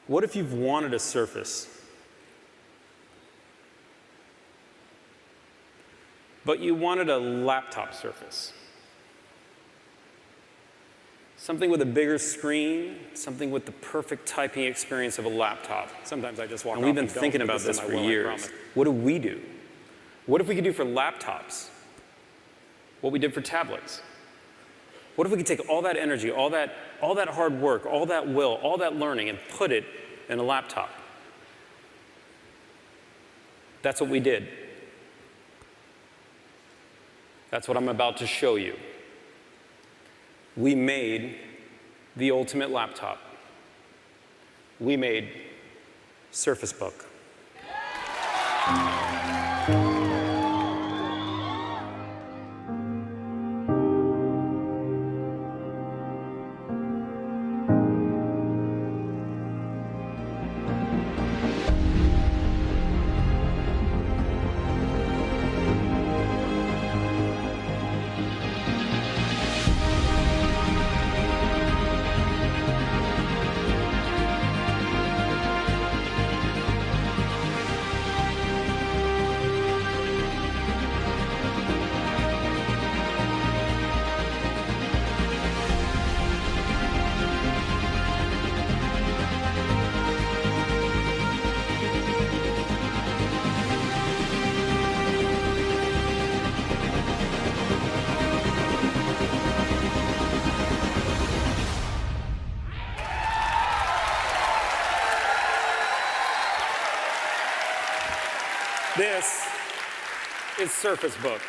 What if you've wanted a Surface, but you wanted a laptop Surface? Something with a bigger screen, something with the perfect typing experience of a laptop. Sometimes I just walk off and we've been thinking about this for years. What do we do? What if we could do for laptops what we did for tablets? What if we could take all that energy, all that hard work, all that will, all that learning, and put it in a laptop? That's what we did. That's what I'm about to show you. We made the ultimate laptop. We made Surface Book. This is Surface Book.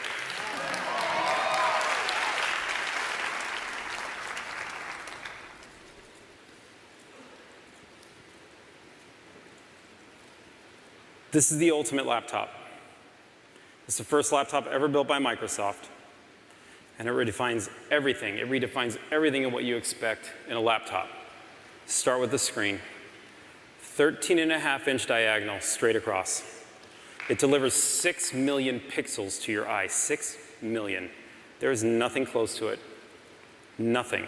This is the ultimate laptop. It's the first laptop ever built by Microsoft, and it redefines everything. It redefines everything in what you expect in a laptop. Start with the screen. 13.5-inch diagonal straight across. It delivers 6 million pixels to your eye. 6 million. There is nothing close to it. Nothing.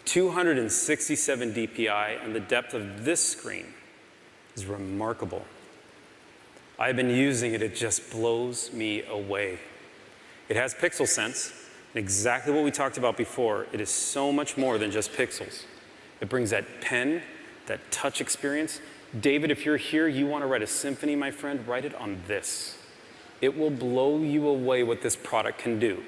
267 DPI, and the depth of this screen is remarkable. I've been using it. It just blows me away. It has Pixel Sense, and exactly what we talked about before. It is so much more than just pixels. It brings that pen, that touch experience. David, if you're here, you want to write a symphony, my friend, write it on this. It will blow you away what this product can do.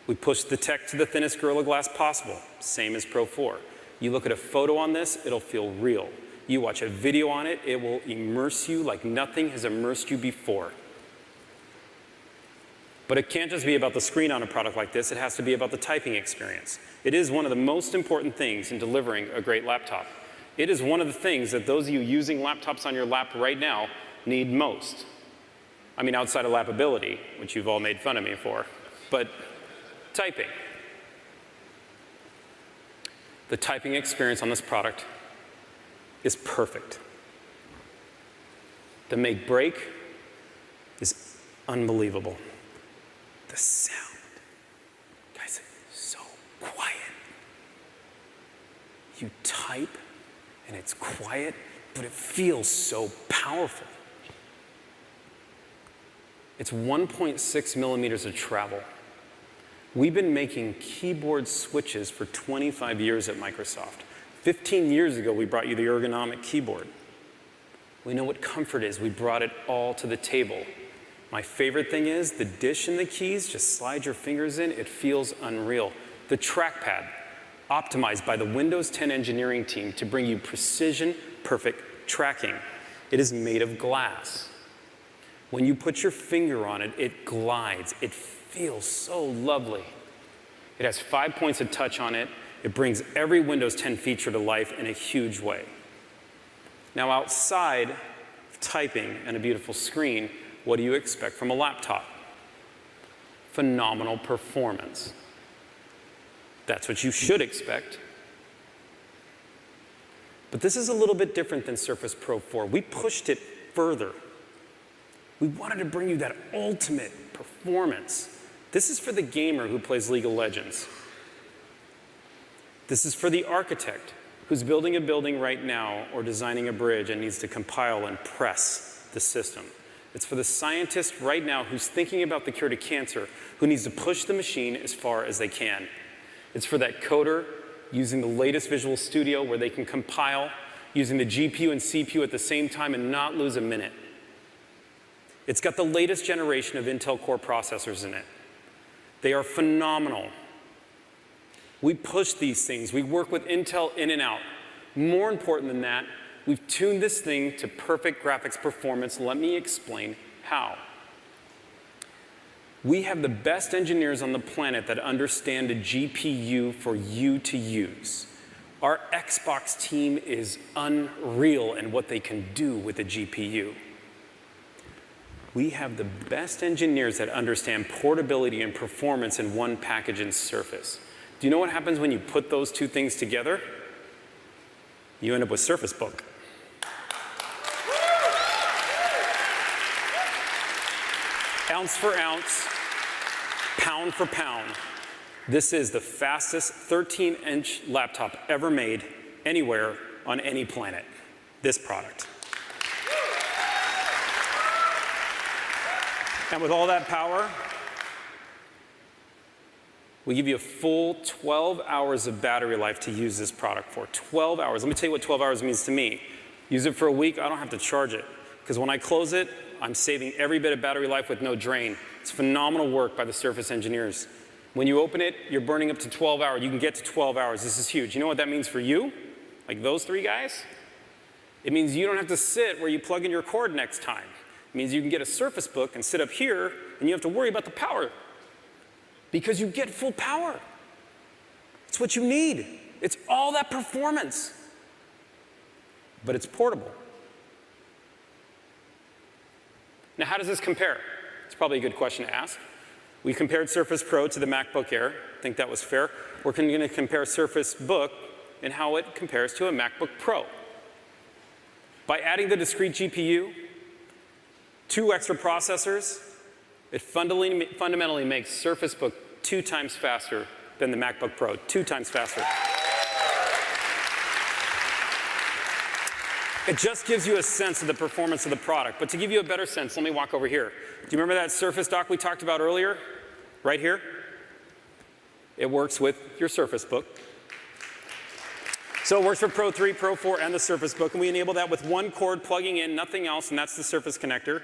We pushed the tech to the thinnest Gorilla Glass possible, same as Pro 4. You look at a photo on this, it'll feel real. You watch a video on it, it will immerse you like nothing has immersed you before. But it can't just be about the screen on a product like this, it has to be about the typing experience. It is one of the most important things in delivering a great laptop. It is one of the things that those of you using laptops on your lap right now need most. I mean, outside of lappability, which you've all made fun of me for, but typing. The typing experience on this product is perfect. The make break is unbelievable. The sound, guys, it's so quiet. You type and it's quiet, but it feels so powerful. It's 1.6 millimeters of travel. We've been making keyboard switches for 25 years at Microsoft. 15 years ago, we brought you the ergonomic keyboard. We know what comfort is. We brought it all to the table. My favorite thing is the dish and the keys, just slide your fingers in, it feels unreal. The trackpad, optimized by the Windows 10 engineering team to bring you precision, perfect tracking. It is made of glass. When you put your finger on it, it glides. It feels so lovely. It has 5 points of touch on it. It brings every Windows 10 feature to life in a huge way. Now, outside of typing and a beautiful screen, what do you expect from a laptop? Phenomenal performance. That's what you should expect. But this is a little bit different than Surface Pro 4. We pushed it further. We wanted to bring you that ultimate performance. This is for the gamer who plays League of Legends. This is for the architect who's building a building right now or designing a bridge and needs to compile and press the system. It's for the scientist right now who's thinking about the cure to cancer, who needs to push the machine as far as they can. It's for that coder using the latest Visual Studio where they can compile using the GPU and CPU at the same time and not lose a minute. It's got the latest generation of Intel Core processors in it. They are phenomenal. We push these things. We work with Intel in and out. More important than that, we've tuned this thing to perfect graphics performance. Let me explain how. We have the best engineers on the planet that understand a GPU for you to use. Our Xbox team is unreal in what they can do with a GPU. We have the best engineers that understand portability and performance in one package and Surface. Do you know what happens when you put those two things together? You end up with Surface Book. Ounce for ounce, pound for pound, this is the fastest 13-inch laptop ever made anywhere on any planet, this product. And with all that power, we give you a full 12 hours of battery life to use this product for. 12 hours. Let me tell you what 12 hours means to me. Use it for a week, I don't have to charge it. Because when I close it, I'm saving every bit of battery life with no drain. It's phenomenal work by the Surface engineers. When you open it, you're burning up to 12 hours. You can get to 12 hours. This is huge. You know what that means for you? Like those three guys? It means you don't have to sit where you plug in your cord next time. It means you can get a Surface Book and sit up here, and you have to worry about the power. Because you get full power. It's what you need. It's all that performance. But it's portable. Now, how does this compare? It's probably a good question to ask. We compared Surface Pro to the MacBook Air. I think that was fair. We're going to compare Surface Book and how it compares to a MacBook Pro. By adding the discrete GPU, 2 extra processors, it fundamentally makes Surface Book 2 times faster than the MacBook Pro, 2 times faster. It just gives you a sense of the performance of the product. But to give you a better sense, let me walk over here. Do you remember that Surface dock we talked about earlier? Right here? It works with your Surface Book. So it works for Pro 3, Pro 4, and the Surface Book. And we enable that with one cord plugging in, nothing else, and that's the Surface connector.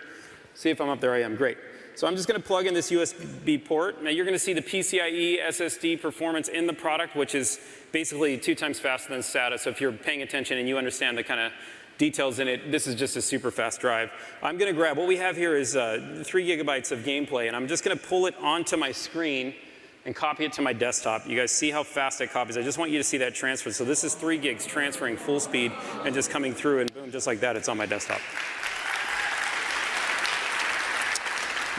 See if I'm up there, I am, great. So I'm just going to plug in this USB port. Now you're going to see the PCIe SSD performance in the product, which is basically 2 times faster than SATA. So if you're paying attention and you understand the kind of details in it, this is just a super fast drive. I'm going to grab, what we have here is 3 gigabytes of gameplay, and I'm just going to pull it onto my screen and copy it to my desktop. You guys see how fast it copies. I just want you to see that transfer. So this is 3 gigs transferring full speed and just coming through, and boom, just like that, it's on my desktop.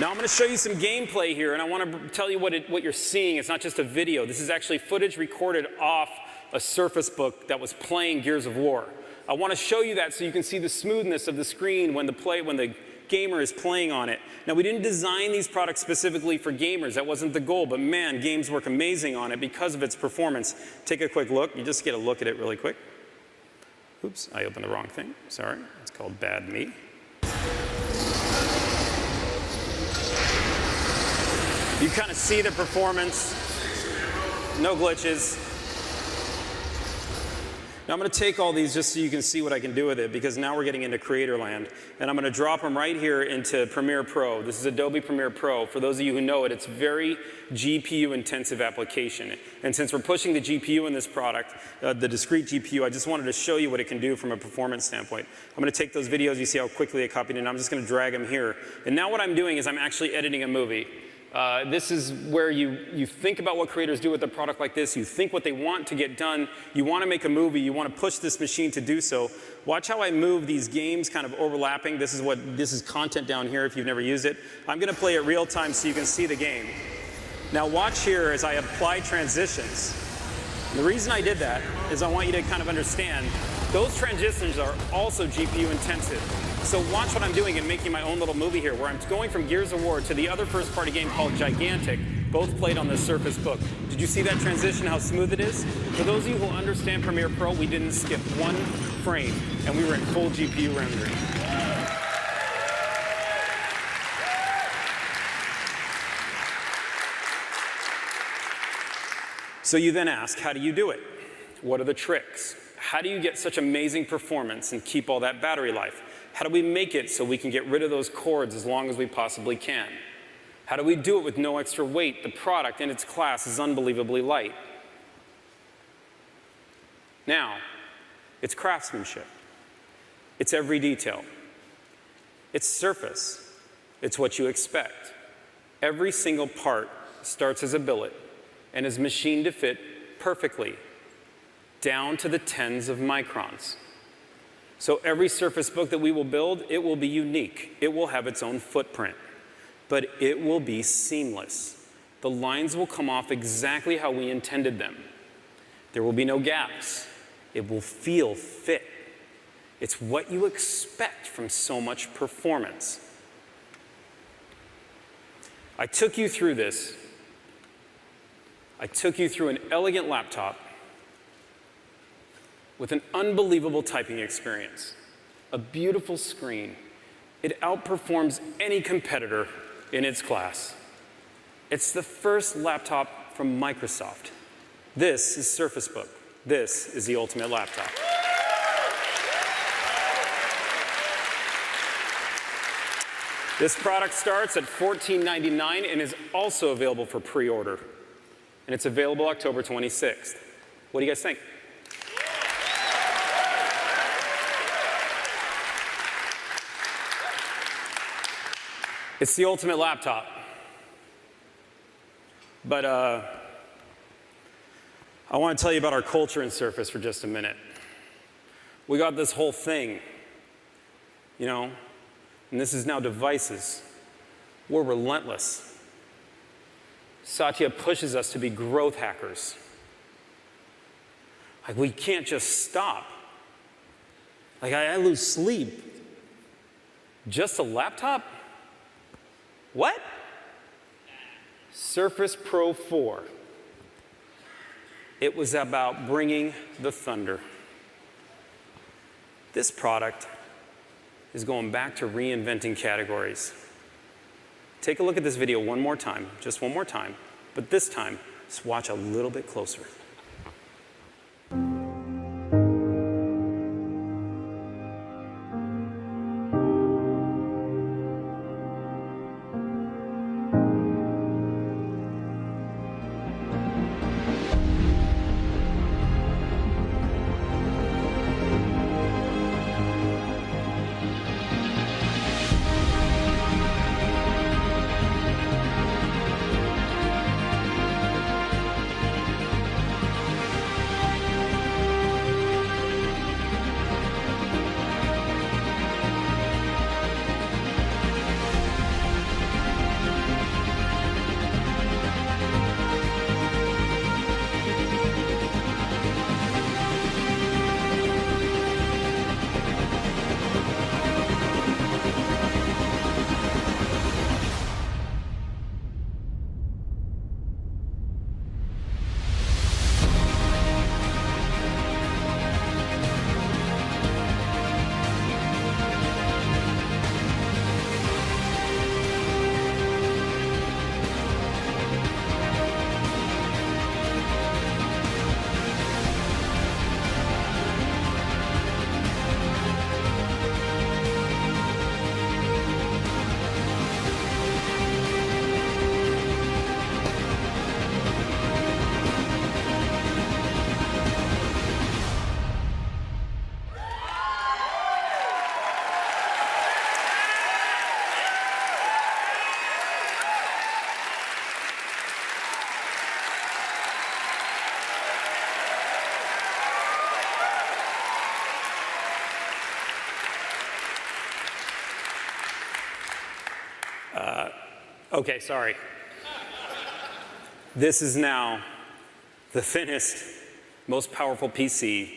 Now I'm going to show you some gameplay here, and I want to tell you what you're seeing. It's not just a video. This is actually footage recorded off a Surface Book that was playing Gears of War. I want to show you that so you can see the smoothness of the screen when the gamer is playing on it. Now, we didn't design these products specifically for gamers. That wasn't the goal, but man, games work amazing on it because of its performance. Take a quick look. You just get a look at it really quick. Oops, I opened the wrong thing. Sorry. It's called Bad Me. You kind of see the performance. No glitches. Now I'm going to take all these just so you can see what I can do with it, because now we're getting into creator land. And I'm going to drop them right here into Premiere Pro. This is Adobe Premiere Pro. For those of you who know it, it's a very GPU-intensive application. And since we're pushing the GPU in this product, the discrete GPU, I just wanted to show you what it can do from a performance standpoint. I'm going to take those videos. You see how quickly I copied it, and I'm just going to drag them here. And now what I'm doing is I'm actually editing a movie. This is where you think about what creators do with a product like this. You think what they want to get done. You want to make a movie. You want to push this machine to do so. Watch how I move these games kind of overlapping. This is content down here if you've never used it. I'm going to play it real time so you can see the game. Now watch here as I apply transitions. And the reason I did that is I want you to kind of understand those transitions are also GPU intensive. So watch what I'm doing and making my own little movie here, where I'm going from Gears of War to the other first-party game called Gigantic, both played on the Surface Book. Did you see that transition, how smooth it is? For those of you who understand Premiere Pro, we didn't skip one frame, and we were in full GPU rendering. So you then ask, how do you do it? What are the tricks? How do you get such amazing performance and keep all that battery life? How do we make it so we can get rid of those cords as long as we possibly can? How do we do it with no extra weight? The product in its class is unbelievably light. Now, it's craftsmanship. It's every detail. It's Surface. It's what you expect. Every single part starts as a billet and is machined to fit perfectly, down to the tens of microns. So every Surface Book that we will build, it will be unique. It will have its own footprint, but it will be seamless. The lines will come off exactly how we intended them. There will be no gaps. It will feel fit. It's what you expect from so much performance. I took you through this. I took you through an elegant laptop with an unbelievable typing experience, a beautiful screen. It outperforms any competitor in its class. It's the first laptop from Microsoft. This is Surface Book. This is the ultimate laptop. This product starts at $14.99 and is also available for pre-order. And it's available October 26th. What do you guys think? It's the ultimate laptop. But I want to tell you about our culture in Surface for just a minute. We got this whole thing, you know, and this is now devices. We're relentless. Satya pushes us to be growth hackers. Like, we can't just stop. Like, I lose sleep. Just a laptop? What? Surface Pro 4. It was about bringing the thunder. This product is going back to reinventing categories. Take a look at this video one more time, just one more time, but this time, just watch a little bit closer. Okay, sorry. This is now the thinnest, most powerful PC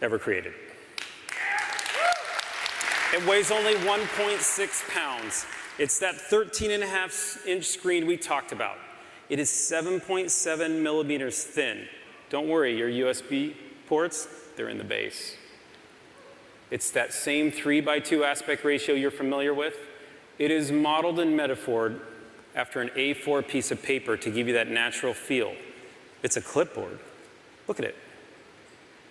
ever created. It weighs only 1.6 pounds. It's that 13.5-inch screen we talked about. It is 7.7 millimeters thin. Don't worry, your USB ports, they're in the base. It's that same 3:2 aspect ratio you're familiar with. It is modeled and metaphored after an A4 piece of paper to give you that natural feel. It's a clipboard. Look at it.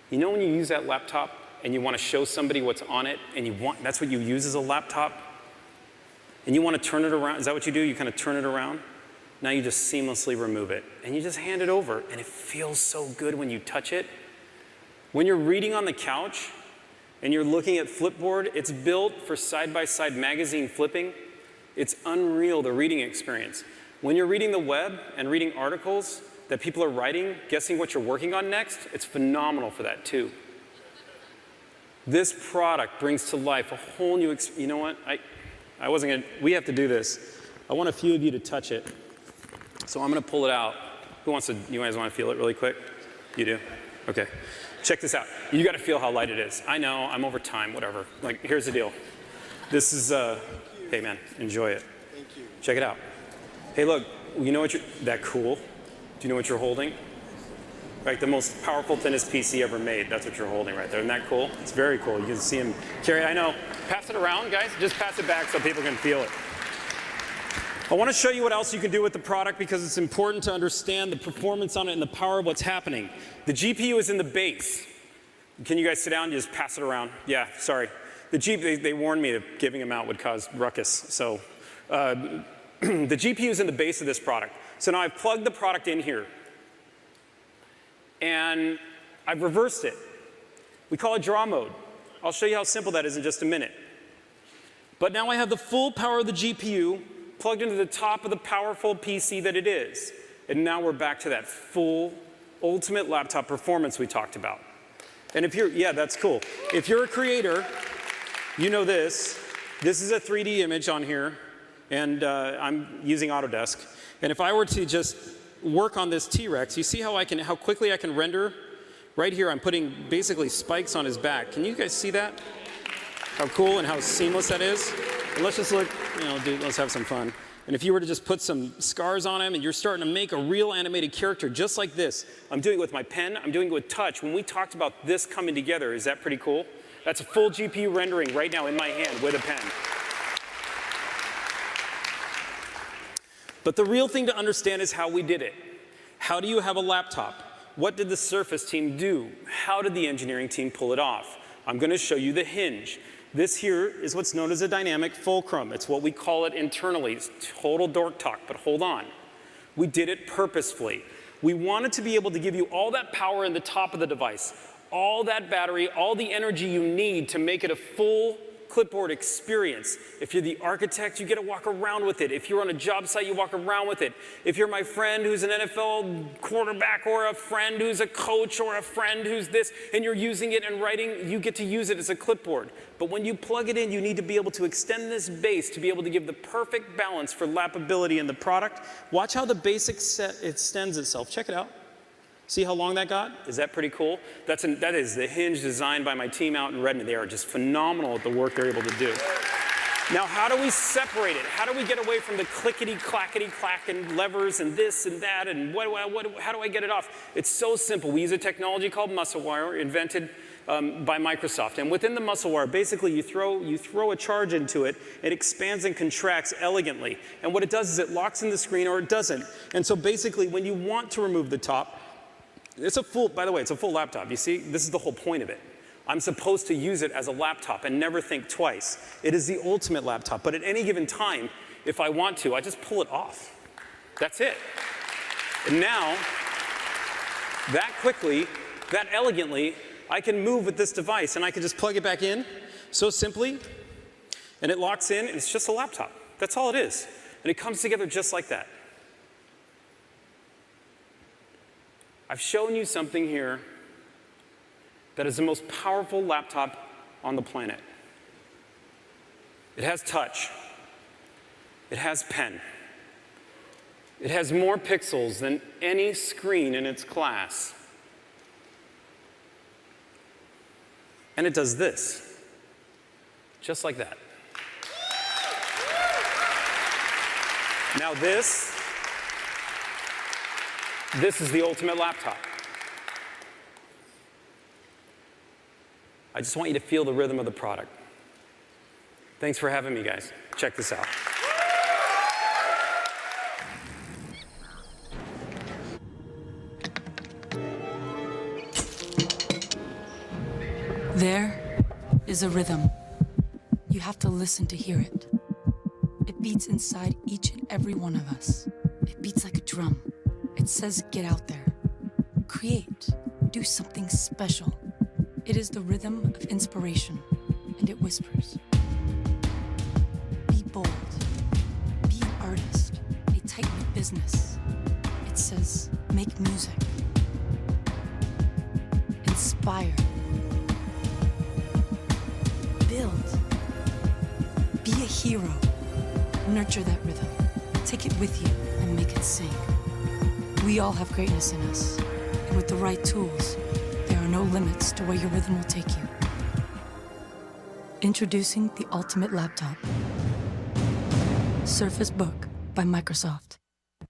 You know when you use that laptop and you want to show somebody what's on it, and that's what you use as a laptop? And you want to turn it around? Is that what you do? You kind of turn it around? Now you just seamlessly remove it, and you just hand it over, and it feels so good when you touch it. When you're reading on the couch, and you're looking at Flipboard, it's built for side-by-side magazine flipping. It's unreal, the reading experience. When you're reading the web and reading articles that people are writing, guessing what you're working on next, it's phenomenal for that too. This product brings to life a whole new experience. You know what? I wasn't gonna, we have to do this. I want a few of you to touch it. So I'm gonna pull it out. Who wants to, you guys wanna feel it really quick? You do? Okay. Check this out. You gotta feel how light it is. I know, I'm over time, whatever. Like, here's the deal. This is, hey man, enjoy it. Thank you. Check it out. Hey look, you know what that cool? Do you know what you're holding? Like the most powerful, thinnest PC ever made. That's what you're holding right there. Isn't that cool? It's very cool. You can see him carry, I know. Pass it around, guys. Just pass it back so people can feel it. I want to show you what else you can do with the product because it's important to understand the performance on it and the power of what's happening. The GPU is in the base. Can you guys sit down and just pass it around? Yeah, sorry. They warned me that giving them out would cause ruckus. So the GPU is in the base of this product. So now I've plugged the product in here. And I've reversed it. We call it draw mode. I'll show you how simple that is in just a minute. But now I have the full power of the GPU plugged into the top of the powerful PC that it is. And now we're back to that full, ultimate laptop performance we talked about. And if you're, yeah, that's cool. If you're a creator, you know this. This is a 3D image on here, and I'm using Autodesk. And if I were to just work on this T-Rex, you see how quickly I can render? Right here, I'm putting basically spikes on his back. Can you guys see that? How cool and how seamless that is? And let's just look, let's have some fun. And if you were to just put some scars on him and you're starting to make a real animated character just like this, I'm doing it with my pen, I'm doing it with touch. When we talked about this coming together, is that pretty cool? That's a full GPU rendering right now in my hand with a pen. But the real thing to understand is how we did it. How do you have a laptop? What did the Surface team do? How did the engineering team pull it off? I'm going to show you the hinge. This here is what's known as a dynamic fulcrum. It's what we call it internally. It's total dork talk, but hold on. We did it purposefully. We wanted to be able to give you all that power in the top of the device, all that battery, all the energy you need to make it a full clipboard experience. If you're the architect, you get to walk around with it. If you're on a job site, you walk around with it. If you're my friend who's an NFL quarterback or a friend who's a coach or a friend who's this, and you're using it and writing, you get to use it as a clipboard. But when you plug it in, you need to be able to extend this base to be able to give the perfect balance for lappability in the product. Watch how the base extends itself. Check it out. See how long that got? Is that pretty cool? That is the hinge designed by my team out in Redmond. They are just phenomenal at the work they're able to do. Now, how do we separate it? How do we get away from the clickety-clackety-clack and levers and this and that and how do I get it off? It's so simple. We use a technology called MuscleWire, invented by Microsoft. And within the MuscleWire, basically you throw a charge into it, it expands and contracts elegantly. And what it does is it locks in the screen or it doesn't. And so basically when you want to remove the top, by the way, it's a full laptop. You see, this is the whole point of it. I'm supposed to use it as a laptop and never think twice. It is the ultimate laptop, but at any given time, if I want to, I just pull it off. That's it. And now, that quickly, that elegantly, I can move with this device and I can just plug it back in so simply, and it locks in, and it's just a laptop. That's all it is. And it comes together just like that. I've shown you something here that is the most powerful laptop on the planet. It has touch. It has pen. It has more pixels than any screen in its class. And it does this, just like that. This is the ultimate laptop. I just want you to feel the rhythm of the product. Thanks for having me, guys. Check this out. There is a rhythm. You have to listen to hear it. It beats inside each and every one of us. It beats like a drum. It says, get out there. Create. Do something special. It is the rhythm of inspiration, and it whispers. Be bold. Be an artist. A tight-knit business. It says, make music. Inspire. Build. Be a hero. Nurture that rhythm. Take it with you and make it sing. We all have greatness in us, and with the right tools, there are no limits to where your rhythm will take you. Introducing the ultimate laptop. Surface Book by Microsoft.